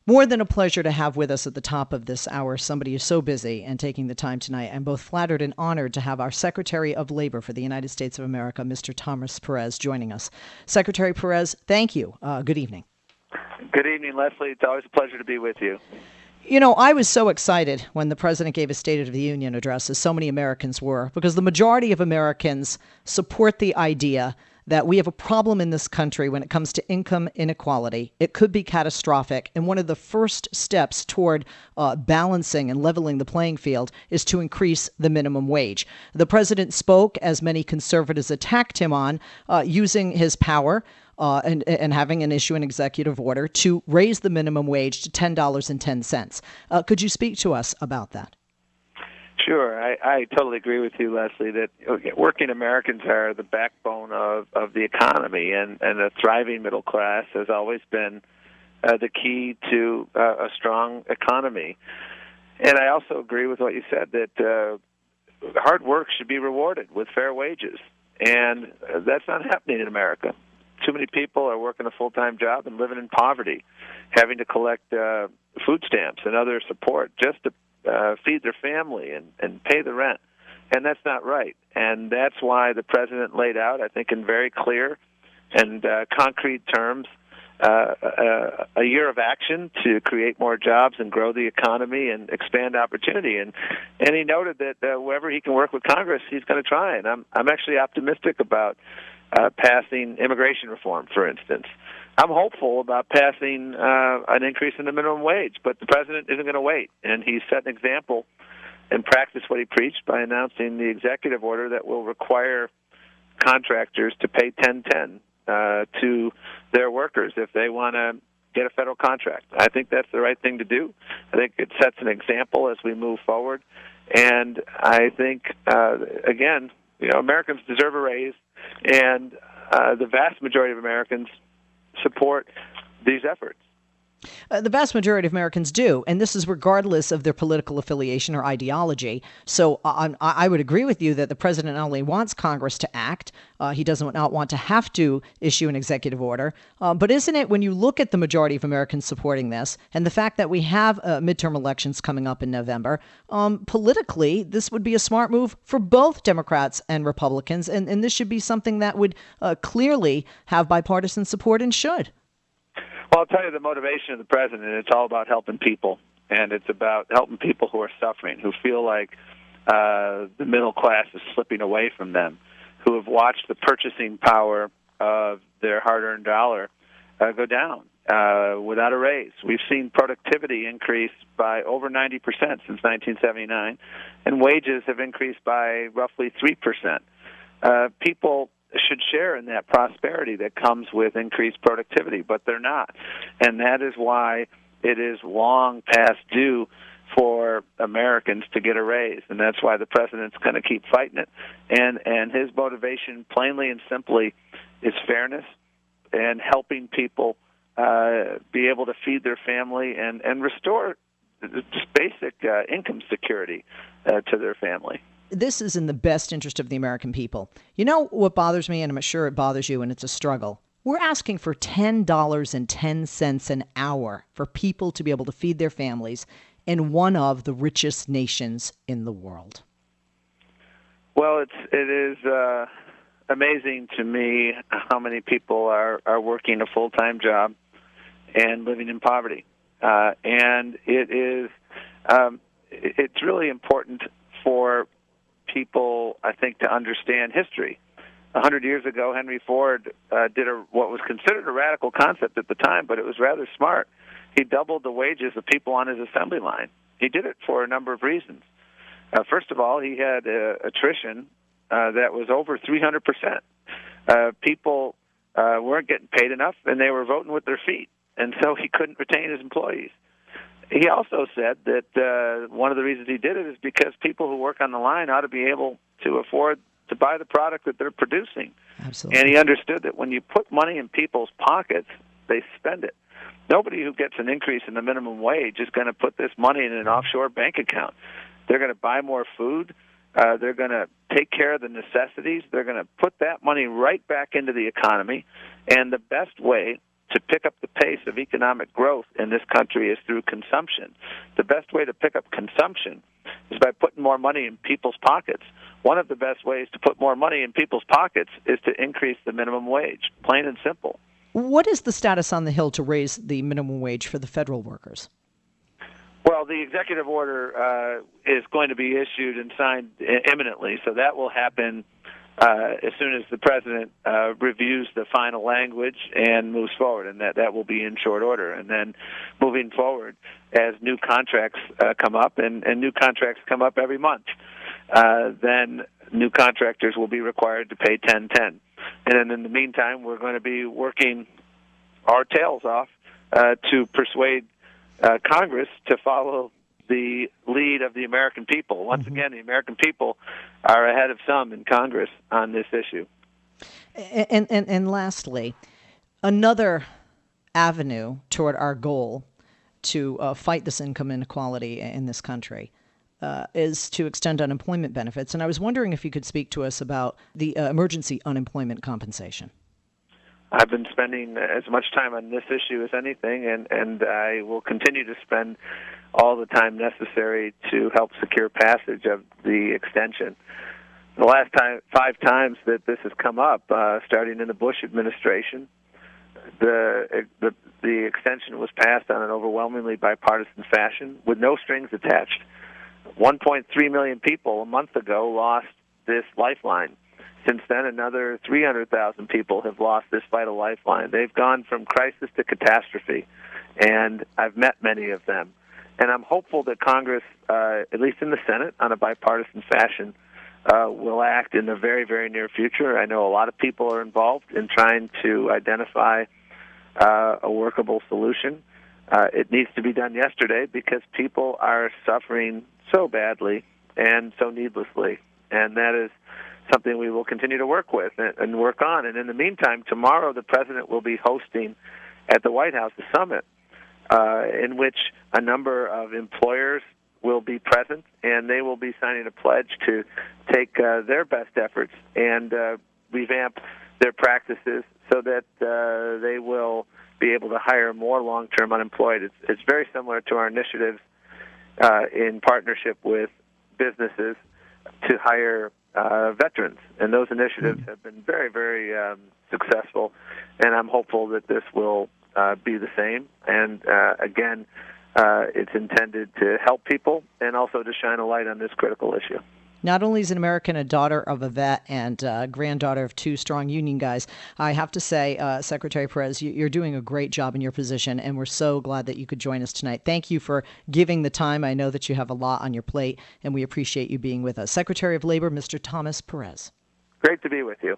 More than a pleasure to have with us at the top of this hour somebody who's so busy and taking the time tonight. I'm both flattered and honored to have our Secretary of Labor for the United States of America, Mr. Thomas Perez, joining us. Secretary Perez, thank you. Good evening. Good evening, Leslie. It's always a pleasure to be with you. You know, I was so excited when the president gave his State of the Union address, as so many Americans were, because the majority of Americans support the idea that we have a problem in this country when it comes to income inequality. It could be catastrophic. And one of the first steps toward balancing and leveling the playing field is to increase the minimum wage. The president spoke, as many conservatives attacked him on, using his power and having an executive order to raise the minimum wage to $10.10. Could you speak to us about that? Sure. I totally agree with you, Leslie, that working Americans are the backbone of the economy, and a thriving middle class has always been the key to a strong economy. And I also agree with what you said, that hard work should be rewarded with fair wages, and that's not happening in America. Too many people are working a full-time job and living in poverty, having to collect food stamps and other support just to feed their family and pay the rent. And that's not right. And that's why the president laid out, I think, in very clear and concrete terms, a year of action to create more jobs and grow the economy and expand opportunity. And he noted that wherever he can work with Congress, he's going to try. And I'm actually optimistic about passing immigration reform, for instance. I'm hopeful about passing an increase in the minimum wage, but the president isn't going to wait. And he set an example and practiced what he preached by announcing the executive order that will require contractors to pay 1010 to their workers if they want to get a federal contract. I think that's the right thing to do. I think it sets an example as we move forward. And I think, again, Americans deserve a raise, and the vast majority of Americans support these efforts. The vast majority of Americans do, and this is regardless of their political affiliation or ideology. So I would agree with you that the president not only wants Congress to act, he does not want to have to issue an executive order. But isn't it, when you look at the majority of Americans supporting this, and the fact that we have midterm elections coming up in November, politically, this would be a smart move for both Democrats and Republicans, and this should be something that would clearly have bipartisan support and should. Well, I'll tell you the motivation of the president. It's all about helping people, and it's about helping people who are suffering, who feel like the middle class is slipping away from them, who have watched the purchasing power of their hard-earned dollar go down without a raise. We've seen productivity increase by over 90% since 1979, and wages have increased by roughly 3%. People should share in that prosperity that comes with increased productivity, but they're not. And that is why it is long past due for Americans to get a raise, and that's why the president's going to keep fighting it. And his motivation, plainly and simply, is fairness and helping people be able to feed their family and restore just basic income security to their family. This is in the best interest of the American people. You know what bothers me, and I'm sure it bothers you, and it's a struggle. We're asking for $10.10 an hour for people to be able to feed their families in one of the richest nations in the world. Well, it is amazing to me how many people are working a full-time job and living in poverty. And it's really important for people, I think, to understand history. 100 years ago, Henry Ford did what was considered a radical concept at the time, but it was rather smart. He doubled the wages of people on his assembly line. He did it for a number of reasons. First of all, he had attrition that was over 300%. People weren't getting paid enough, and they were voting with their feet, and so he couldn't retain his employees. He also said that one of the reasons he did it is because people who work on the line ought to be able to afford to buy the product that they're producing. Absolutely. And he understood that when you put money in people's pockets, they spend it. Nobody who gets an increase in the minimum wage is going to put this money in an offshore bank account. They're going to buy more food. They're going to take care of the necessities. They're going to put that money right back into the economy. And the best way to pick up the pace of economic growth in this country is through consumption. The best way to pick up consumption is by putting more money in people's pockets. One of the best ways to put more money in people's pockets is to increase the minimum wage, plain and simple. What is the status on the Hill to raise the minimum wage for the federal workers? Well, the executive order is going to be issued and signed imminently, so that will happen as soon as the president reviews the final language and moves forward, and that will be in short order. And then moving forward, as new contracts come up, and new contracts come up every month, then new contractors will be required to pay 10-10. And then in the meantime, we're going to be working our tails off to persuade Congress to follow the lead of the American people. Once again, the American people are ahead of some in Congress on this issue. And lastly, another avenue toward our goal to fight this income inequality in this country is to extend unemployment benefits. And I was wondering if you could speak to us about the emergency unemployment compensation. I've been spending as much time on this issue as anything, and I will continue to spend all the time necessary to help secure passage of the extension. The last 5 times that this has come up, starting in the Bush administration, the extension was passed on an overwhelmingly bipartisan fashion with no strings attached. 1.3 million people a month ago lost this lifeline. Since then, another 300,000 people have lost this vital lifeline. They've gone from crisis to catastrophe, and I've met many of them. And I'm hopeful that Congress, at least in the Senate, on a bipartisan fashion, will act in the very, very near future. I know a lot of people are involved in trying to identify a workable solution. It needs to be done yesterday because people are suffering so badly and so needlessly, and that is something we will continue to work with and work on. And in the meantime, tomorrow the president will be hosting at the White House a summit in which a number of employers will be present, and they will be signing a pledge to take their best efforts and revamp their practices so that they will be able to hire more long-term unemployed. It's very similar to our initiatives in partnership with businesses to hire veterans, and those initiatives have been very, very successful, and I'm hopeful that this will be the same. And again, it's intended to help people and also to shine a light on this critical issue. Not only is an American a daughter of a vet and granddaughter of 2 strong union guys, I have to say, Secretary Perez, you're doing a great job in your position, and we're so glad that you could join us tonight. Thank you for giving the time. I know that you have a lot on your plate, and we appreciate you being with us. Secretary of Labor, Mr. Thomas Perez. Great to be with you.